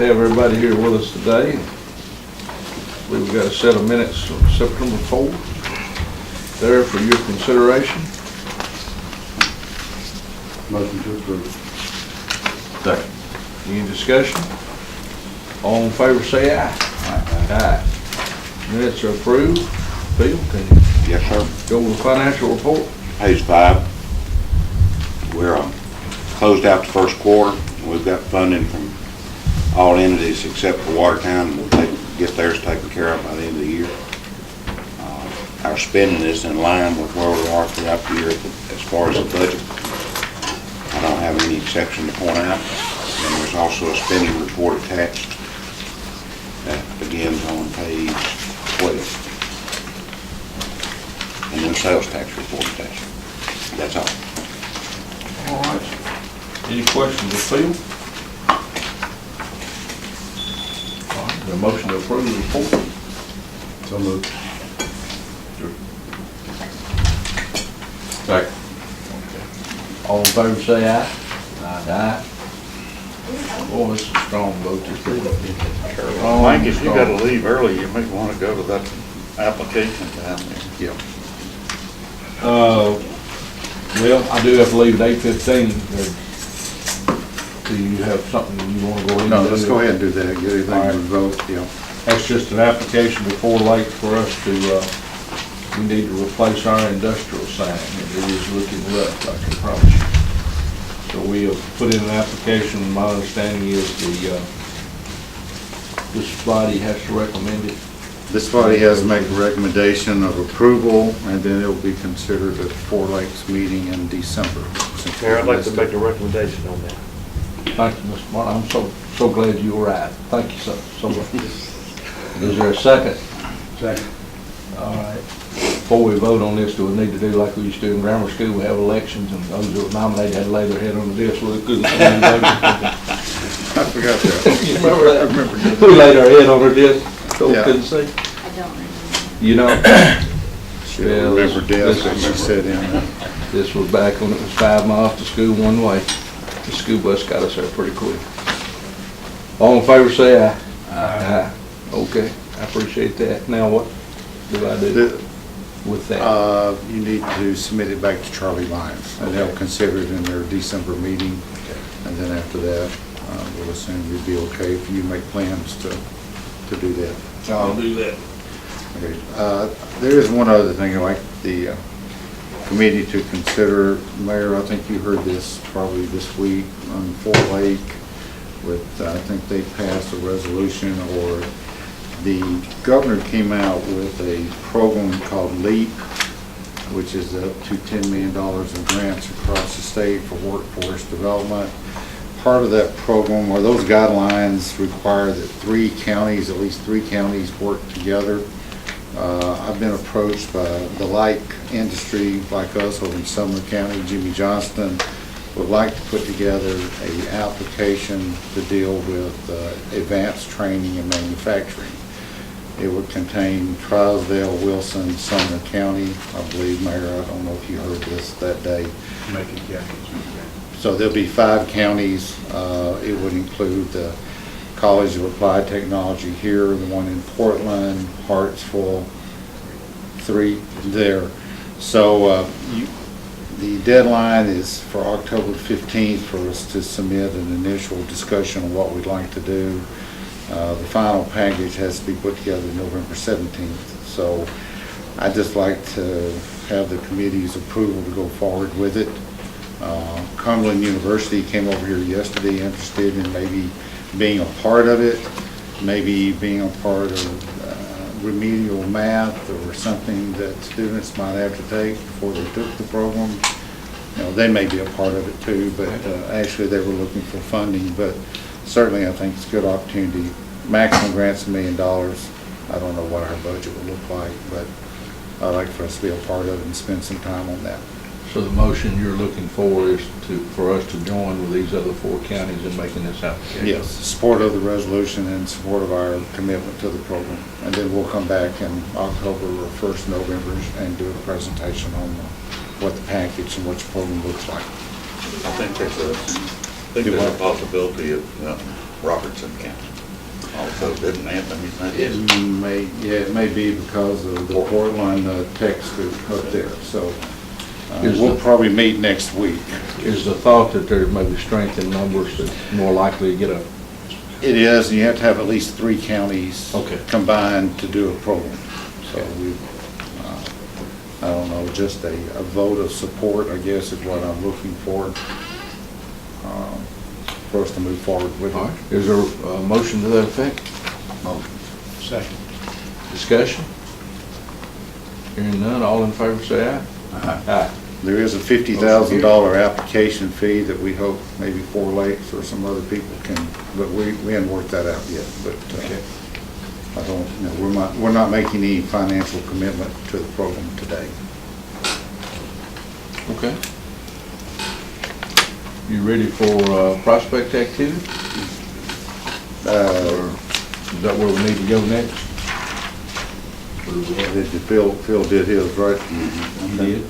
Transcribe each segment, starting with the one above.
have everybody here with us today. We've got a set of minutes on September 4th there for your consideration. Motion to approve. Second. Any discussion? All in favor say aye. Aye. Minutes are approved. Phil, can you Yes, sir. go with the financial report? Page 5. We're closed out the first quarter. We've got funding from all entities except for Watertown. We'll get theirs taken care of by the end of the year. Our spending is in line with where we are throughout the year as far as the budget. I don't have any exception to point out. And there's also a spending report attached that begins on page 12. And then sales tax report attached. That's all. All right. Any questions of Phil? All right, the motion to approve the report. So moved. Second. All in favor say aye. Aye. Boy, this is a strong vote this evening. Mike, if you gotta leave early, you may wanna go to that application down there. Yep. Well, I do have to leave at 8:15. Do you have something you want to go ahead and do? No, let's go ahead and do that, get everything All right. on vote, yeah. That's just an application before late for us to, we need to replace our industrial sign. It is looking rough, I can promise you. So we have put in an application. My understanding is this body has to recommend it. This body has to make a recommendation of approval, and then it'll be considered at Four Lakes meeting in December. Mayor, I'd like to make a recommendation on that. Thank you, Mr. Martin. I'm so glad you were right. Thank you so much. Is there a second? Second. All right. Before we vote on this, do we need to do like we used to do in grammar school? We have elections, and those who are nominated had to lay their head on the desk so they couldn't. I forgot that. You remember that? I remember that. We laid our head on our desk so we Yeah. couldn't see. I don't remember. You know, Should Yeah, remember this- desk when she said in there. this was back when it was 5 miles to school one way. The school bus got us there pretty quick. All in favor say aye. Aye. Okay, I appreciate that. Now what do I do with that? You need to submit it back to Charlie Lyons, and they'll Okay. consider it in their December meeting. And then after that, we'll assume you'd be okay if you make plans to do that. I'll do that. Okay. There is one other thing I'd like the committee to consider. Mayor, I think you heard this probably this week on Fort Lake with, I think they passed a resolution, or the governor came out with a program called LEAP, which is up to $10 million in grants across the state for workforce development. Part of that program, or those guidelines, require that at least three counties work together. I've been approached by the like industry, like us over in Sumner County. Jimmy Johnston would like to put together an application to deal with advanced training in manufacturing. It would contain Trousdale, Wilson, Sumner County. I believe, Mayor, I don't know if you heard this that day. So there'll be 5 counties. It would include the College of Applied Technology here, the one in Portland, Hartsville, 3 there. So the deadline is for October 15th for us to submit an initial discussion of what we'd like to do. The final package has to be put together November 17th. So I'd just like to have the committee's approval to go forward with it. Cumberland University came over here yesterday interested in maybe being a part of it, maybe being a part of remedial math or something that students might have to take before they took the program. You know, they may be a part of it too, but actually they were looking for funding. But certainly I think it's a good opportunity. Maximum grant's $1 million. I don't know what our budget will look like, but I'd like for us to be a part of it and spend some time on that. So the motion you're looking for is for us to join with these other 4 counties in making this application? Yes, support of the resolution and support of our commitment to the program. And then we'll come back in October or 1st November and do a presentation on what the package and what your program looks like. I think there's a possibility of Robertson County. also, didn't Anthony say It this? it may be because of the Portland tech scoop up there, so Is we'll the- probably meet next week. Is the thought that there may be strength in numbers that's more likely to get a, It is, and you have to have at least 3 counties Okay. combined to do a program. So we, I don't know, just a vote of support, I guess, is what I'm looking for us to move forward with all it. right, is there a motion to that effect? Second. Discussion? Hearing none, all in favor say aye. Aye. There is a $50,000 application fee that we hope maybe Four Lakes or some other people can, but we haven't worked that out yet. But I don't, you know, we're not making any financial commitment to the program today. Okay. You ready for prospect activity? Or is that where we need to go next? Phil did his, right? You did?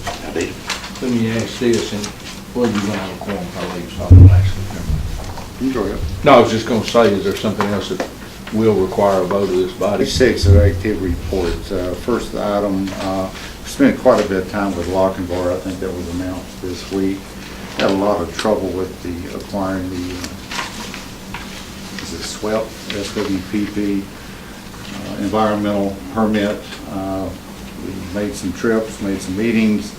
I did. Let me ask this, and well, you went out of quorum, probably, so I'll ask you. You go ahead. No, I was just gonna say, is there something else that will require a vote of this body? 6 of activity reports. First item, we spent quite a bit of time with Lochinvar. I think that was announced this week. Had a lot of trouble with the acquiring the, is it SWEP, SWPP, environmental permit. We made some trips, made some meetings.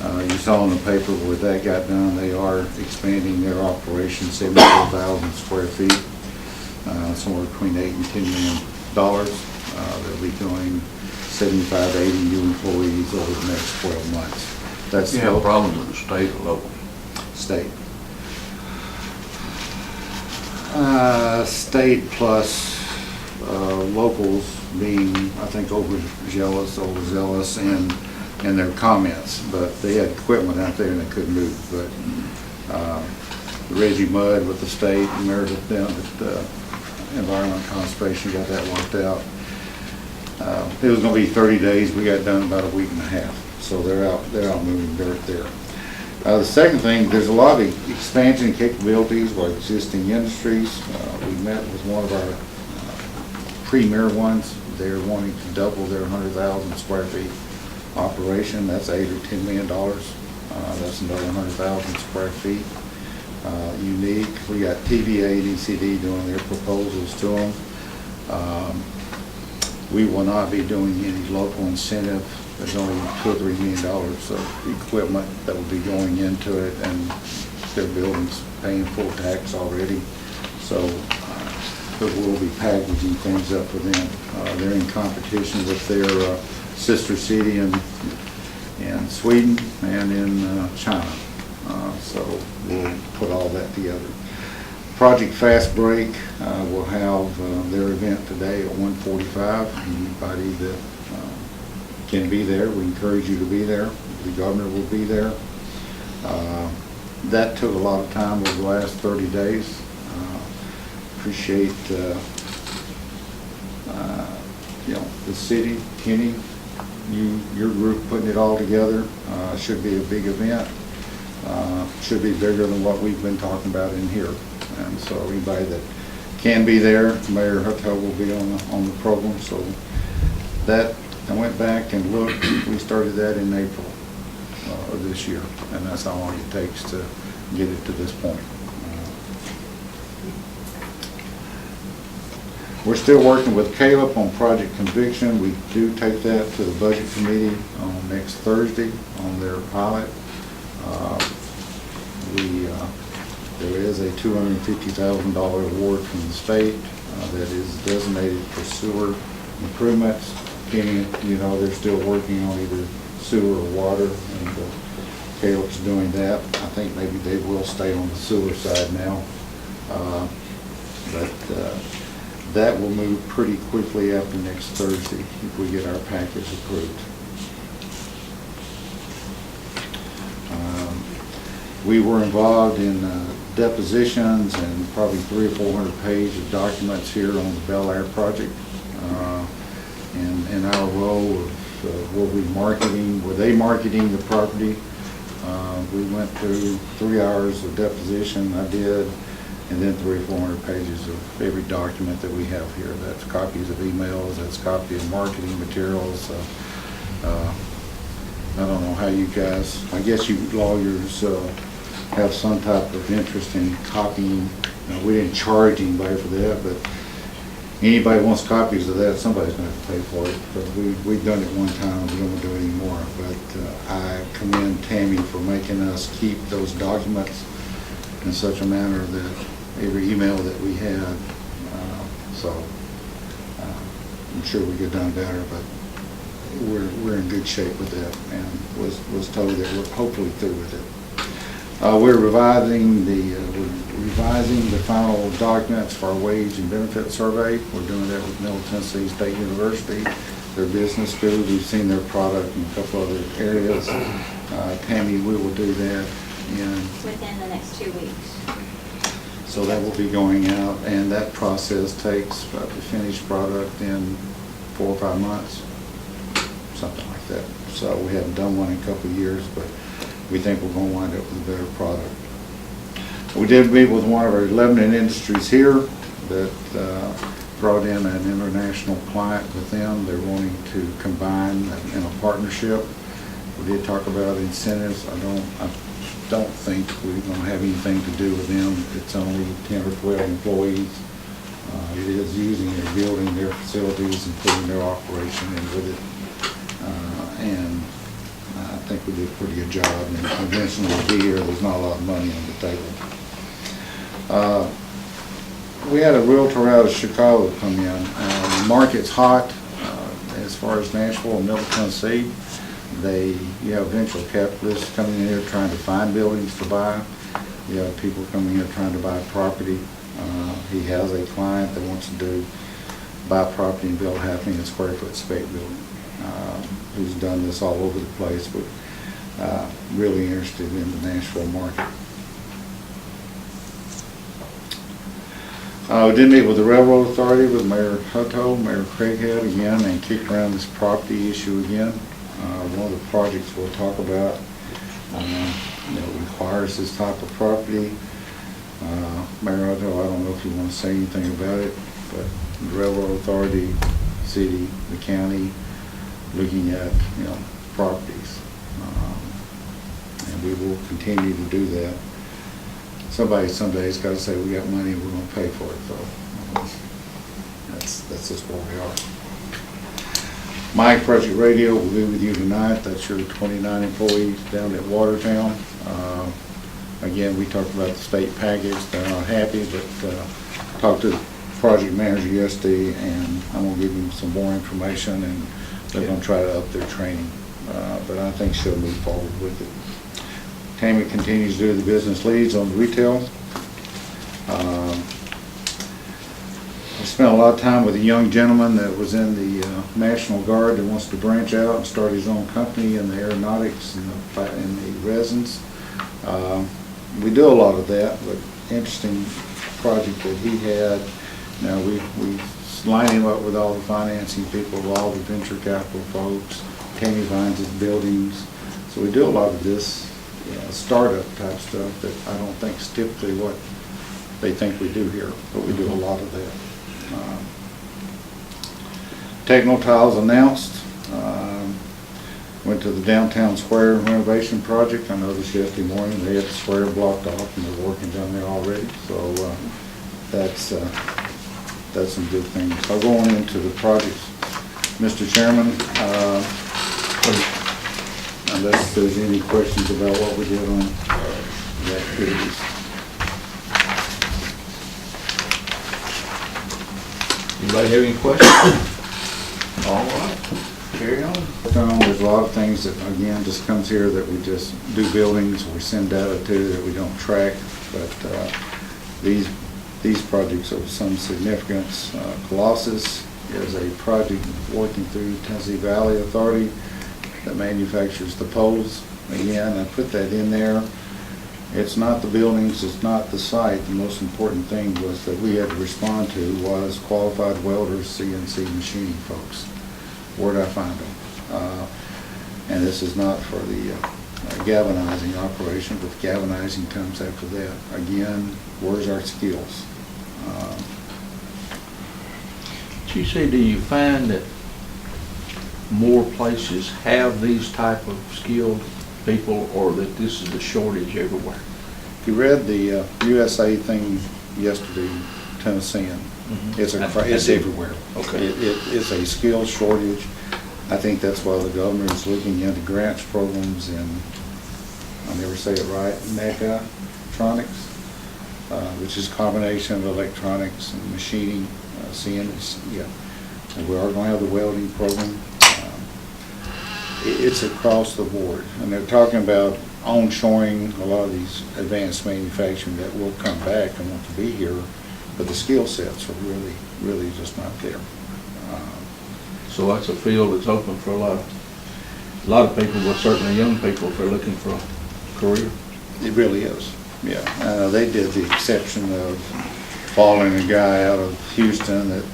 You saw in the paper where that got done. They are expanding their operation 74,000 square feet, somewhere between $8 and $10 million. They'll be doing 75 to 80 new employees over the next 12 months. That's You have a problem with the state or local? state. State plus locals being, I think, overzealous in their comments, but they had equipment out there and they couldn't move. But Reggie Mudd with the state, Meredith down at Environment Conservation got that worked out. It was gonna be 30 days, we got done about a week and a half, so they're out moving dirt there. The second thing, there's a lot of expansion capabilities by existing industries. We met with one of our premier ones. They're wanting to double their 100,000 square feet operation. That's $8 or $10 million. That's another 100,000 square feet. Unique. We got TVA and ECD doing their proposals to them. We will not be doing any local incentive. There's only $2 or $3 million of equipment that will be going into it, and their building's paying full tax already. So we'll be packaging things up for them. They're in competition with their sister city in Sweden and in China. So we'll put all that together. Project Fast Break will have their event today at 1:45. Anybody that can be there, we encourage you to be there. The governor will be there. That took a lot of time over the last 30 days. Appreciate the city, Kenny, your group putting it all together. Should be a big event. Should be bigger than what we've been talking about in here. And so anybody that can be there, Mayor Hutto will be on the program. So that, I went back and looked, we started that in April of this year, and that's how long it takes to get it to this point. We're still working with Caleb on Project Conviction. We do take that to the Budget Committee on next Thursday on their pilot. There is a $250,000 award from the state that is designated for sewer improvements. Kenny, they're still working on either sewer or water, and Caleb's doing that. I think maybe they will stay on the sewer side now. But that will move pretty quickly after next Thursday if we get our package approved. We were involved in depositions and probably 300 or 400 pages of documents here on the Bel Air project. In our role of were they marketing the property? We went through 3 hours of deposition, I did, and then 300 or 400 pages of every document that we have here. That's copies of emails, that's copy of marketing materials. I don't know how you guys, I guess you lawyers have some type of interest in copying. We didn't charge anybody for that, but anybody wants copies of that, somebody's going to have to pay for it, because we've done it one time, we don't want to do it anymore. But I commend Tammy for making us keep those documents in such a manner that every email that we had, I'm sure we could have done better, but we're in good shape with that, and was told that we're hopefully through with it. We're revising the final documents for our wage and benefit survey. We're doing that with Middle Tennessee State University, their business school. We've seen their product in a couple other areas. Tammy, we will do that within the next 2 weeks. so that will be going out, and that process takes the finished product in 4 or 5 months, something like that. So we haven't done one in a couple of years, but we think we're going to wind up with a better product. We did meet with one of our Lebanon industries here that brought in an international client with them. They're wanting to combine in a partnership. We did talk about incentives. I don't think we're going to have anything to do with them. It's only 10 or 12 employees. It is using their building, their facilities, and putting their operation in with it. And I think we did a pretty good job. And conventionally here, there's not a lot of money on the table. We had a realtor out of Chicago come in. The market's hot as far as Nashville and Middle Tennessee. You have venture capitalists coming in here trying to find buildings to buy. You have people coming in trying to buy property. He has a client that wants to buy property and build 500,000 square foot spec building. Who's done this all over the place, but really interested in the Nashville market. We did meet with the Railroad Authority with Mayor Hutto, Mayor Craighead again, and kicked around this property issue again. One of the projects we'll talk about requires this type of property. Mayor Hutto, I don't know if you want to say anything about it, but the Railroad Authority, city, the county, looking at properties, and we will continue to do that. Somebody someday's got to say we got money, we're going to pay for it. So that's just where we are. Mike Project Radio will be with you tonight. That's your 29 employees down at Watertown. Again, we talked about the state package. They're not happy, but talked to the project manager yesterday, and I'm going to give him some more information, and they're going to try to up their training. But I think she'll move forward with it. Tammy continues to do the business leads on the retail. I spent a lot of time with a young gentleman that was in the National Guard that wants to branch out and start his own company in the aeronautics and the resins. We do a lot of that, but interesting project that he had. Now we line him up with all the financing people, all the venture capital folks. Tammy finds his buildings. So we do a lot of this startup type stuff that I don't think is typically what they think we do here, but we do a lot of that. Techno Tiles announced. Went to the downtown square renovation project. I noticed yesterday morning they had the square blocked off and they're working down there already. So that's some good things. I'll go on into the projects. Mr. Chairman, unless there's any questions about what we did on the activities. Anybody have any questions? All right, carry on. There's a lot of things that, again, just comes here that we just do buildings, we send data to that we don't track, but these projects are of some significance. Colossus is a project working through Tennessee Valley Authority that manufactures the poles. Again, I put that in there. It's not the buildings, it's not the site. The most important thing was that we had to respond to was qualified welders, CNC machining folks. Where'd I find them? And this is not for the galvanizing operation, but galvanizing comes after that. Again, where's our skills? GC, do you find that more places have these type of skilled people, or that this is a shortage everywhere? You read the USA thing yesterday, Tennessean. It's I did. everywhere. Okay. It's a skills shortage. I think that's why the governor is looking into grants programs in, I'll never say it right, mechatronics, which is a combination of electronics and machining, CNC, and we are going to have the welding program. It's across the board, and they're talking about onshoring a lot of these advanced manufacturing that will come back and want to be here, but the skill sets are really just not there. So that's a field that's open for a lot of people, but certainly young people if they're looking for a career. It really is, yeah. They did the exception of following a guy out of Houston that,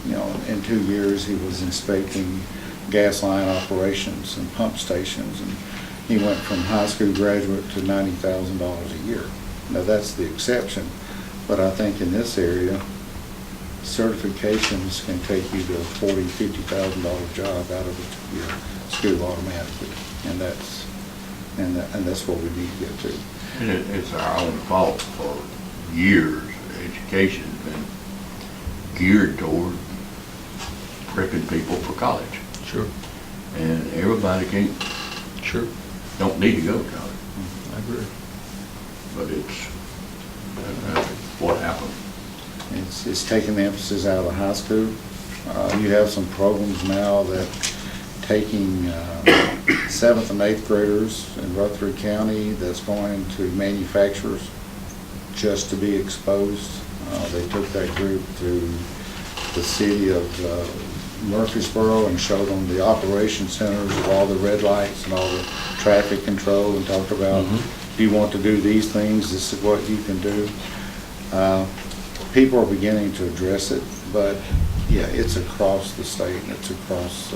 in 2 years he was inspecting gas line operations and pump stations, and he went from high school graduate to $90,000 a year. Now that's the exception, but I think in this area, certifications can take you to a $40,000, $50,000 job out of your school automatically, and that's what we need to get to. And it's our own fault for years. Education's been geared toward prepping people for college. Sure. And everybody don't need to go to college. I agree. But it's what happened. It's taking the emphasis out of high school. You have some programs now that taking 7th and 8th graders in Rutherford County that's going to manufacturers just to be exposed. They took that group to the city of Murfreesboro and showed them the operation centers of all the red lights and all the traffic control, and talked about, do you want to do these things? This is what you can do. People are beginning to address it, but yeah, it's across the state and it's across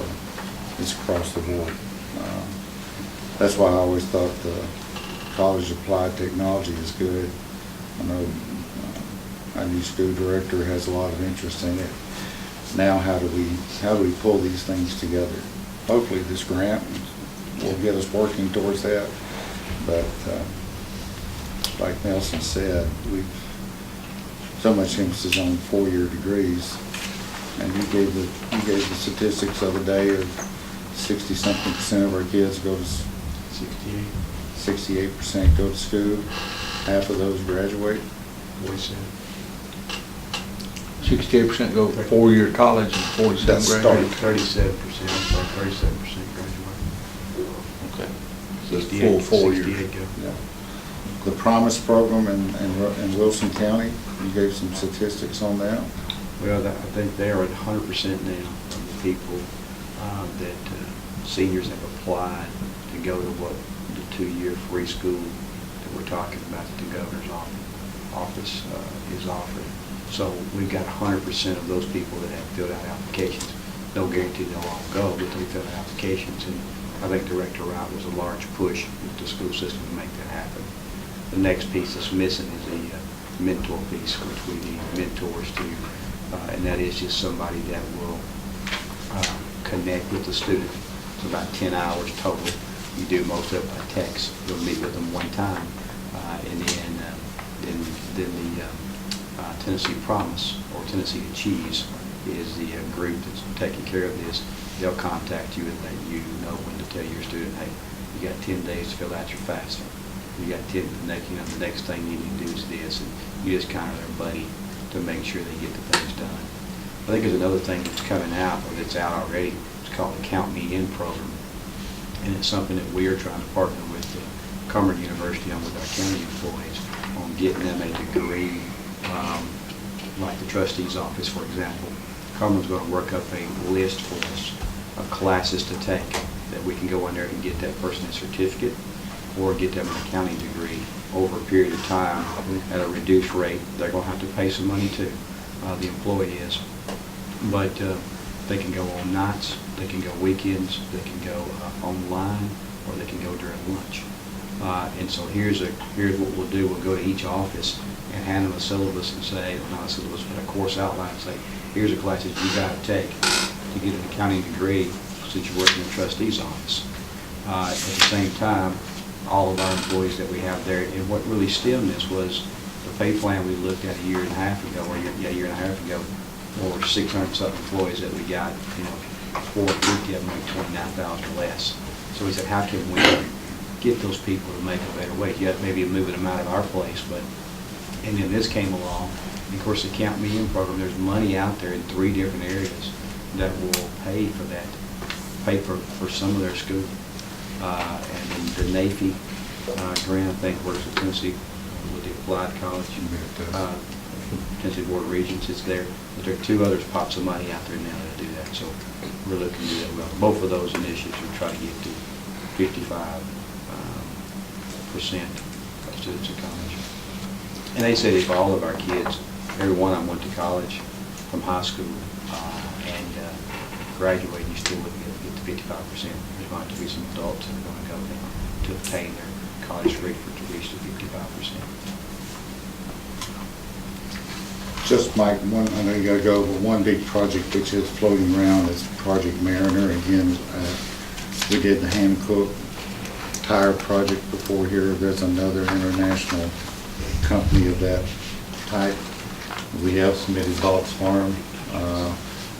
the board. That's why I always thought the College of Applied Technology is good. I know our new school director has a lot of interest in it. Now, how do we pull these things together? Hopefully, this grant will get us working towards that. But like Nelson said, we've so much emphasis on 4-year degrees, and you gave the statistics of the day of 60-something% of our kids go to 68% go to school. Half of those graduate. 68% go to 4-year college and 47 That's graduate. 37%, I'm sorry, 37% graduate. Okay. So it's 68 full 4 years. 68 go. Yeah. The Promise program in Wilson County, you gave some statistics on that. Well, I think they are at 100% now of the people that seniors have applied to go to what the 2-year free school that we're talking about that the governor's office is offering. So we've got 100% of those people that have filled out applications. No guarantee they'll all go, but they filled out applications. And I think Director Wright was a large push with the school system to make that happen. The next piece that's missing is the mentor piece, which we need mentors to, and that is just somebody that will connect with the student. It's about 10 hours total. You do most of it by text. You'll meet with them one time, and then the Tennessee Promise or Tennessee Achieves is the group that's taking care of this. They'll contact you and let you know when to tell your student, hey, you got 10 days to fill out your FAFSA. You got 10, the next thing you need to do is this, and you just kind of their buddy to make sure they get the things done. I think there's another thing that's coming out, or that's out already. It's called the Count Me In program, and it's something that we are trying to partner with Cumberland University on with our county employees on getting them a degree, like the trustee's office, for example. Cumberland's going to work up a list for us of classes to take that we can go in there and get that person a certificate or get them an accounting degree over a period of time at a reduced rate. They're going to have to pay some money too, the employee is. But they can go on nights, they can go weekends, they can go online, or they can go during lunch. And so here's what we'll do. We'll go to each office and hand them a syllabus and say, not a syllabus, but a course outline, and say, here's a class that you got to take to get an accounting degree since you're working in the trustee's office. At the same time, all of our employees that we have there, and what really stemmed this was the pay plan we looked at a year and a half ago, or a year and a half ago, over 600-something employees that we got, we get them make $29,000 less. So we said, how can we get those people to make a better wage? Yet maybe moving them out of our place, and then this came along. And of course, the Count Me In program, there's money out there in 3 different areas that will pay for that, pay for some of their school. And then the NAFI grant, I think, works with Tennessee, with the Applied College, Tennessee Board of Regents, it's there. But there are 2 other pots of money out there now that do that, so we're looking to do that well. Both of those initiatives are trying to get to 55% of students at college. And they said if all of our kids, every one of them went to college from high school and graduated, you still wouldn't get to 55%. There's going to have to be some adults that are going to go down to obtain their college degree to reach the 55%. Just Mike, I know you gotta go, but one big project which is floating around is Project Mariner. Again, we did the Hancock tire project before here. There's another international company of that type. We have submitted box farm.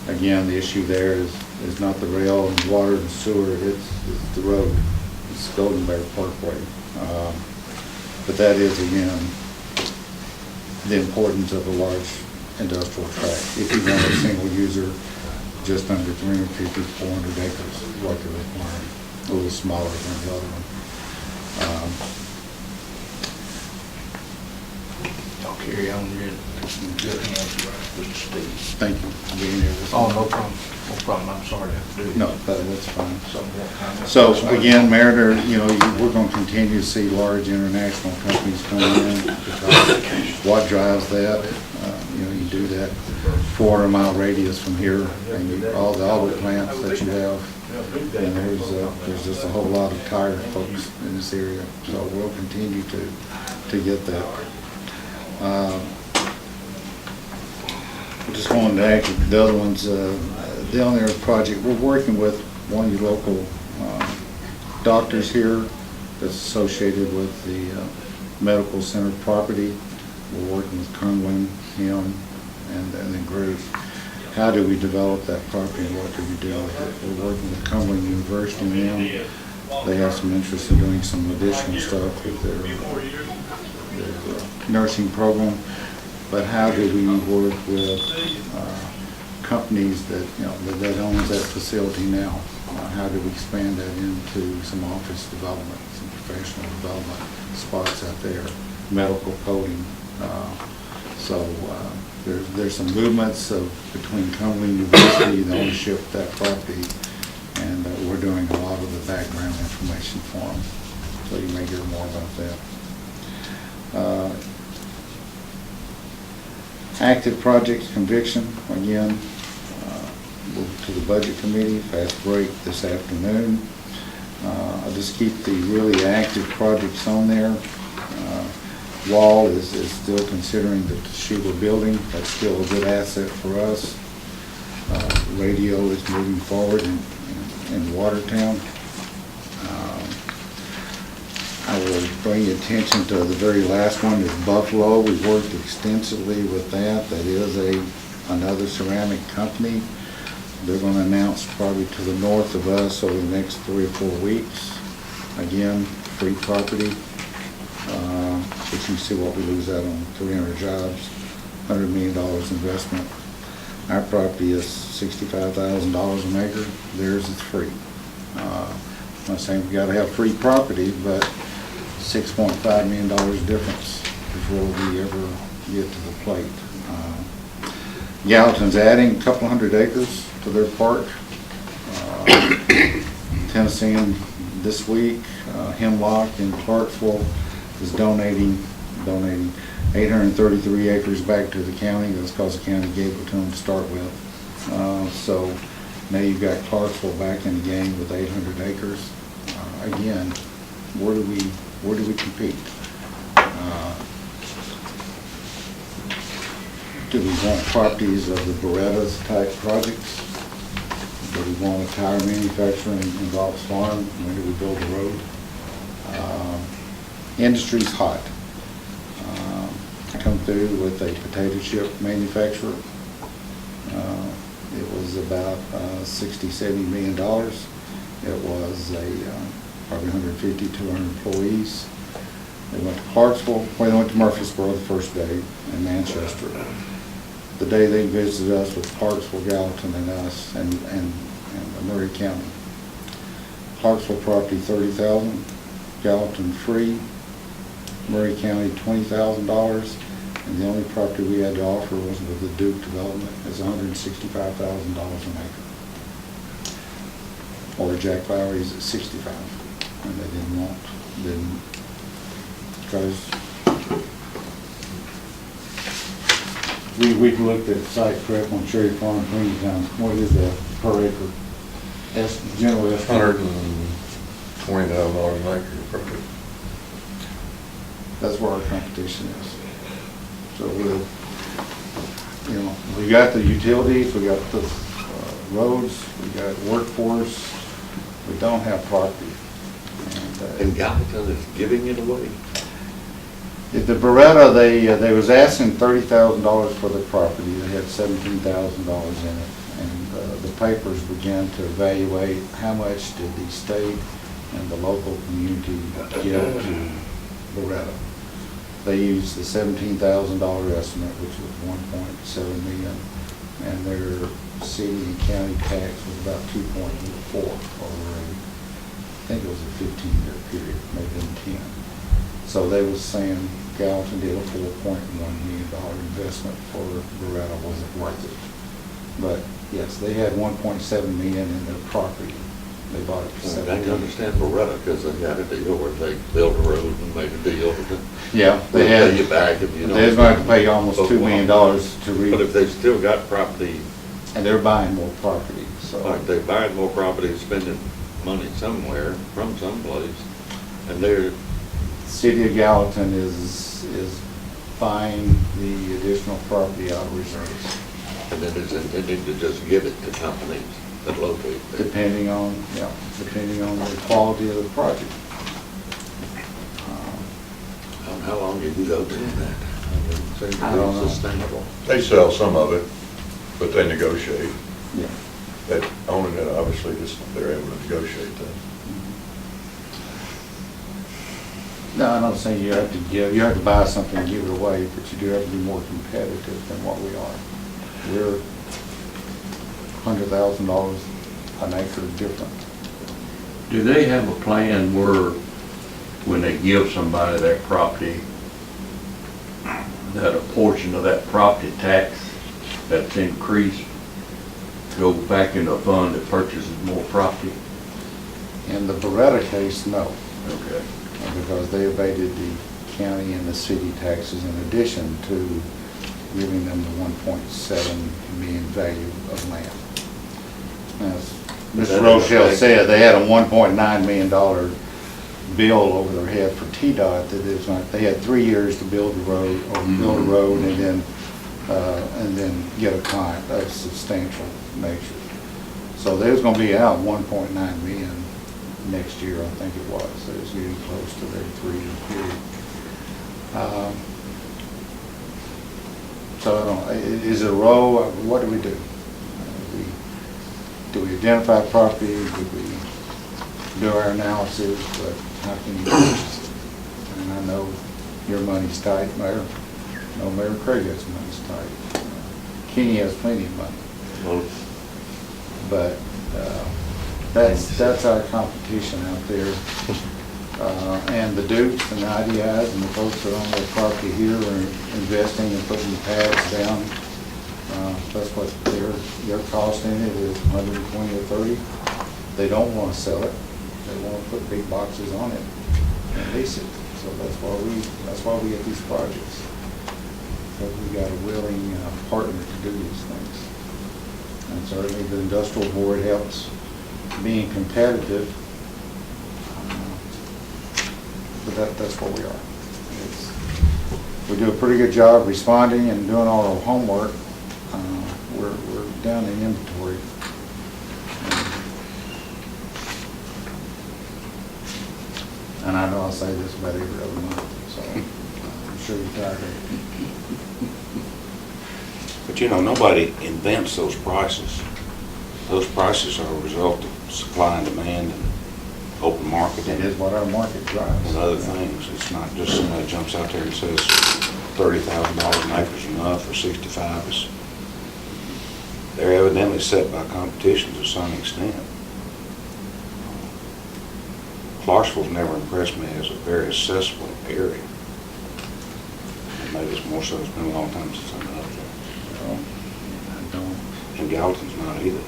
Again, the issue there is not the rail and water and sewer, it's the road. It's Golden Bear Parkway. But that is, again, the importance of a large industrial tract. If you want a single user, just under 350, 400 acres is what they're requiring, a little smaller than the other one. I'll carry on, you're in good hands, Mr. Steve. Thank you for being here. Oh, no problem, I'm sorry to have to do it. No, that's fine. Some more comments. So again, Mariner, we're going to continue to see large international companies coming in because what drives that? You do that 400-mile radius from here, and all the auto plants that you have, and there's just a whole lot of tire folks in this area. So we'll continue to get that. Just going to actually the other ones down there project. We're working with one of your local doctors here that's associated with the medical center property. We're working with Cumberland, him, and the group. How do we develop that property and what do we do with it? We're working with Cumberland University now. They have some interest in doing some additional stuff with their nursing program. But how do we work with companies that that owns that facility now? How do we expand that into some office development, some professional development spots out there, medical coding? So there's some movements between Cumberland University and the ownership of that property, and we're doing a lot of the background information for them. So you may hear more about that. Active projects conviction, again, move to the budget committee, fast break this afternoon. I'll just keep the really active projects on there. Wall is still considering the Toshiba building. That's still a good asset for us. Radio is moving forward in Watertown. I will bring your attention to the very last one is Buffalo. We've worked extensively with that. That is another ceramic company. They're going to announce probably to the north of us over the next 3 or 4 weeks. Again, free property. But you see what we lose out on 300 jobs, $100 million investment. Our property is $65,000 an acre. Theirs is free. I'm not saying we got to have free property, but $6.5 million difference before we ever get to the plate. Gallatin's adding a couple hundred acres to their park. Tennessee this week, Hemlock in Clarksville is donating 833 acres back to the county. That's because the county gave it to them to start with. So now you've got Clarksville back in the game with 800 acres. Again, where do where do we compete? Do we want properties of the Berettas type projects? Do we want a tire manufacturer involves farm? When do we build a road? Industry's hot. I come through with a potato chip manufacturer. It was about $60–70 million. It was probably 150, 200 employees. They went to Clarksville, well, they went to Murfreesboro the first day, and Manchester. The day they visited us was Clarksville, Gallatin, and us, and Murray County. Clarksville property, $30,000. Gallatin free. Murray County, $20,000. And the only property we had to offer was with the Duke development. It's $165,000 an acre. Or Jack Valley's at 65, and they didn't, because we looked at site prep on Cherry Farm, Queenstown. What is that per acre? General estimate. $120,000 an acre, perfect. That's where our competition is. So we got the utilities, we got the roads, we got workforce, we don't have property. And Gallatin is giving it away. At the Beretta, they was asking $30,000 for the property. They had $17,000 in it. And the papers began to evaluate how much did the state and the local community give to Beretta. They used the $17,000 estimate, which was $1.7 million, and their city and county tax was about 2.4 over I think it was a 15-year period, maybe even 10. So they was saying Gallatin did a $4.1 million investment for Beretta, wasn't worth it. But yes, they had $1.7 million in their property. They bought it for I $7 can million. understand Beretta, because they had a deal where they built a road and made a deal with it. Yeah, they They'll had. pay you back if you don't. They was going to have to pay almost $2 million to But if they've still got property, and they're buying more property, so. like they buy more property, spending money somewhere from someplace, and they're, City of Gallatin is buying the additional property out of reserves, and then is intending to just give it to companies that locate there. depending on the quality of the project. How long do you go doing that? I mean, it seems I to don't be know. sustainable. They sell some of it, but they negotiate. Yeah. That owning it, obviously, just they're able to negotiate that. No, I'm not saying you have to buy something and give it away, but you do have to be more competitive than what we are. We're $100,000 an acre different. Do they have a plan where, when they give somebody that property, that a portion of that property tax that's increased goes back into a fund that purchases more property? In the Beretta case, no, Okay. because they abated the county and the city taxes in addition to giving them the $1.7 million value of land. As Mr. Rochelle said, they had a $1.9 million bill over their head for TDOT that is not, they had 3 years to build a road, and then get a client of substantial nature. So they was gonna be out $1.9 million next year, I think it was. It was getting close to their 3-year period. So I don't know, is it a row? What do we do? Do we identify property? Do we do our analysis? But how can you purchase it? And I know your money's tight, Mayor. No, Mayor Craig has money's tight. Kenny has plenty of money. Well, But that's our competition out there. And the Dukes and the IDIs and the folks that own their property here are investing and putting the pads down. That's what their cost in it is, 120 or 30. They don't want to sell it. They want to put big boxes on it and lease it. So that's why we get these projects. But we got a willing partner to do these things. And certainly the industrial board helps being competitive. but that's where we are. We do a pretty good job responding and doing all our homework. We're down in inventory. And I know I say this about every other month, so I'm sure you're tired of it. But you know, nobody invents those prices. Those prices are a result of supply and demand and open market. It is what our market drives. And other things. It's not just somebody jumps out there and says $30,000 an acre is enough, or 65 is. They're evidently set by competition to some extent. Clarksville's never impressed me as a very accessible area. And maybe it's more so, it's been a long time since I've been up there. Well, I don't, And Gallatin's not either.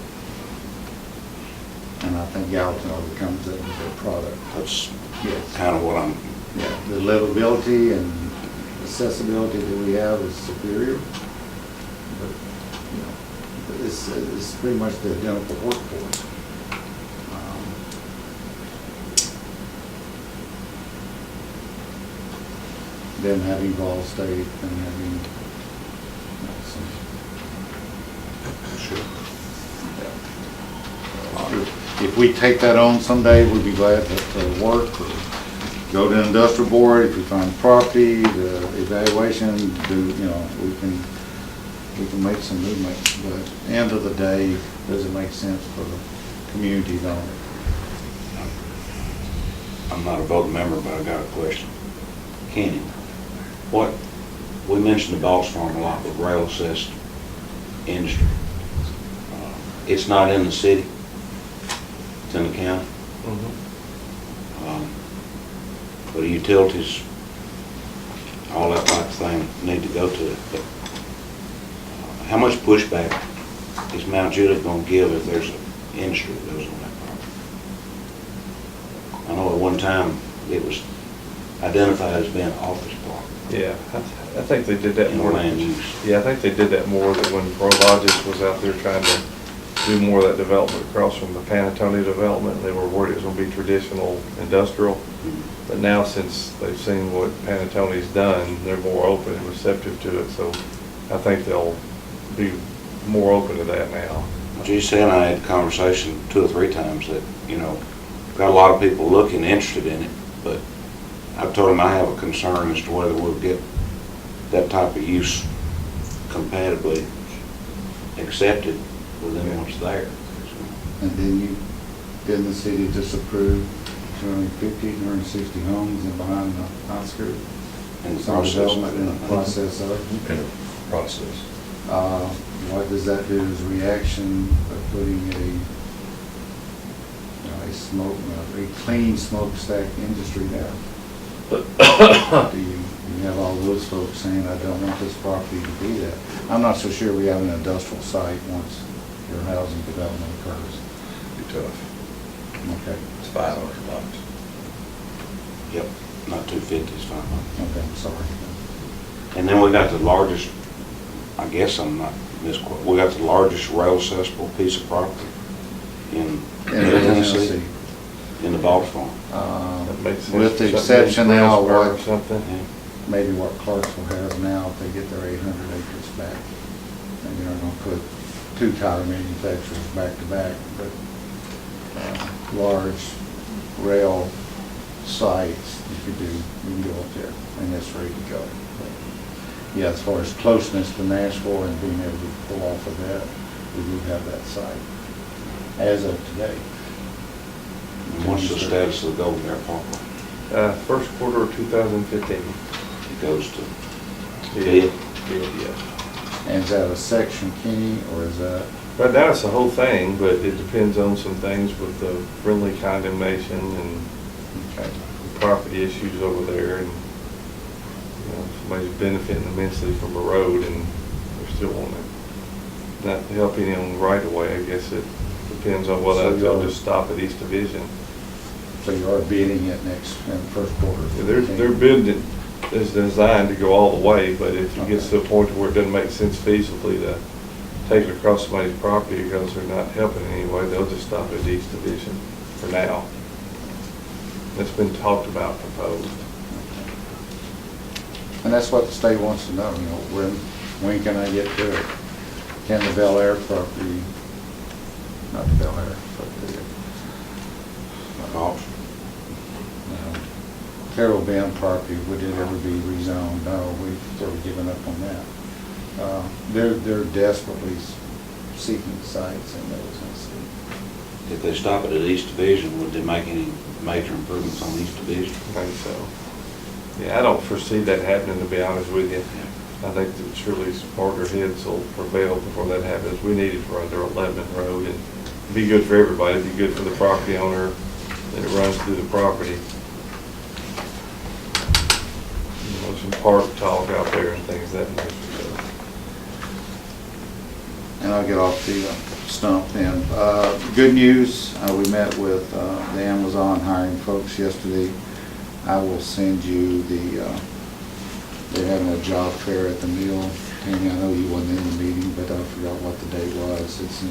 and I think Gallatin overcomes that with their product. That's Yes. kind of what I'm, Yeah, the livability and accessibility that we have is superior. But, you know, it's pretty much the identical workforce. Them having Ball State and having, you know, some, sure. if we take that on someday, we'd be glad to work or go to industrial board. If we find property, the evaluation, we can make some movement. But at the end of the day, does it make sense for the community to own it? I'm not a voting member, but I got a question. Kenny, we mentioned the Boss Farm a lot with rail assessed industry. It's not in the city, it's in the county. But the utilities, all that type of thing need to go to it. But how much pushback is Mount Juliet going to give if there's an industry that goes on that property? I know at one time it was identified as being office park. Yeah, I think they did that In more. land use. Yeah, I think they did that more that when Prologis was out there trying to do more of that development across from the Panatone development. They were worried it was gonna be traditional industrial. But now, since they've seen what Panatone's done, they're more open and receptive to it, so I think they'll be more open to that now. GC and I had a conversation 2 or 3 times that, got a lot of people looking, interested in it, but I've told them I have a concern as to whether we'll get that type of use compatibly accepted within what's there. And then didn't the city disapprove 250, 260 homes in behind the high school? In the Some process. development in the process of. In the process. What does that do as a reaction of putting a clean smokestack industry there? Do you have all those folks saying, I don't want this property to be that? I'm not so sure we have an industrial site once your housing development occurs. Be tough. Okay, It's $500. Yep, not 250, it's 500. okay, I'm sorry. And then we got the largest, I guess I'm not misquoting, we got the largest rail accessible piece of property in Tennessee, in the Boss Farm. That makes sense. With the Something exception in now, Brownsburg or what, something. maybe what Clarksville has now, if they get their 800 acres back. And you're not gonna put 2 tire manufacturers back to back, but large rail sites, you can go up there, and it's ready to go. But, yeah, as far as closeness to Nashville and being able to pull off of that, we do have that site as of today. And what's the status of the Golden Bear Parkway? First quarter of 2015. It goes to Yeah. bid. Yeah. And is that a section, Kenny, or is that? Right now, it's the whole thing, but it depends on some things with the friendly condemnation and property issues over there, and somebody's benefiting immensely from a road, and they're still wanting not helping on right away. I guess it depends on whether they'll just stop at East Division. So you are bidding it in the first quarter? Their bid is designed to go all the way, but if it gets to a point where it doesn't make sense feasibly to take it across somebody's property because they're not helping in any way, they'll just stop at East Division for now. It's been talked about, proposed. And that's what the state wants to know, when can I get to it? Can the Bel Air property, not the Bel Air, but the Carroll Bend property, would it ever be rezoned? No, we've sort of given up on that. They're desperately seeking sites in those. If they stop it at East Division, would they make any major improvements on East Division? I think so. Yeah, I don't foresee that happening, to be honest with you. I think that Shirley's partner heads will prevail before that happens. We need it for under 11th Road, and it'd be good for everybody. It'd be good for the property owner, and it runs through the property. Some park talk out there and things that nature. And I'll get off the stump then. Good news, we met with the Amazon hiring folks yesterday. I will send you they're having a job fair at the mill. Tammy, I know you wasn't in the meeting, but I forgot what the date was. It's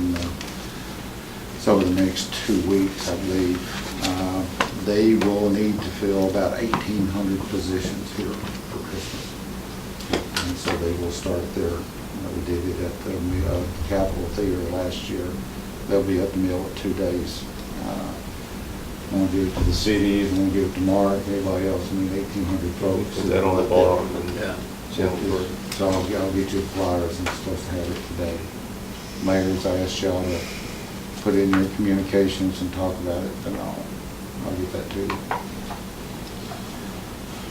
over the next 2 weeks, I believe. They will need to fill about 1,800 positions here for Christmas. And so they will start there. We did it at the Capitol Theater last year. They'll be at the mill at 2 days. I'm gonna give it to the city, I'm gonna give it to Mark, everybody else, 1,800 folks. Is that on the blog? Yeah. So I'll get you the flyers, I'm supposed to have it today. Mayors, I asked y'all to put in your communications and talk about it, and I'll get that to you.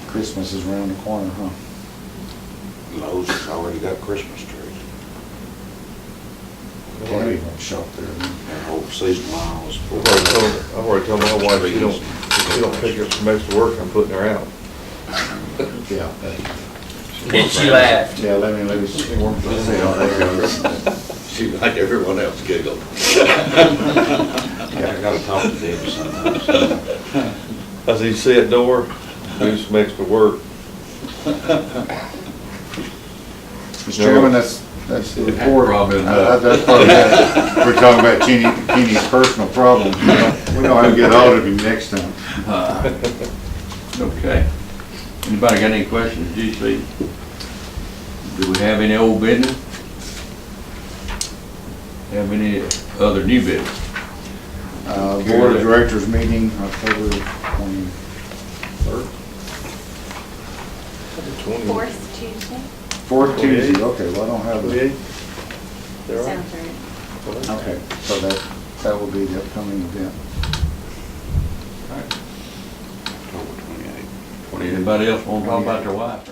Christmas is around the corner, huh? Lowe's has already got Christmas trees. Tammy won't shop there. Their whole season line was full. I've already told my wife, if she don't pick up some extra work, I'm putting her out. Yeah. She laughed. Yeah, let me see how that goes. She, like everyone else, giggled. Yeah, I gotta talk to Debbie sometimes. As you see at door, do some extra work. Mr. Chairman, that's the report. Probably enough. That's part of that. We're talking about Kenny's personal problems. We know how to get hold of him next time. Okay. Anybody got any questions, GC? Do we have any old business? Have any other new business? Board of Directors meeting October 23rd. Fourth Tuesday? Fourth Tuesday, okay, well, I don't have the, Sounds right. okay, so that will be the upcoming event. October 28th. Anybody else want to talk about their wife?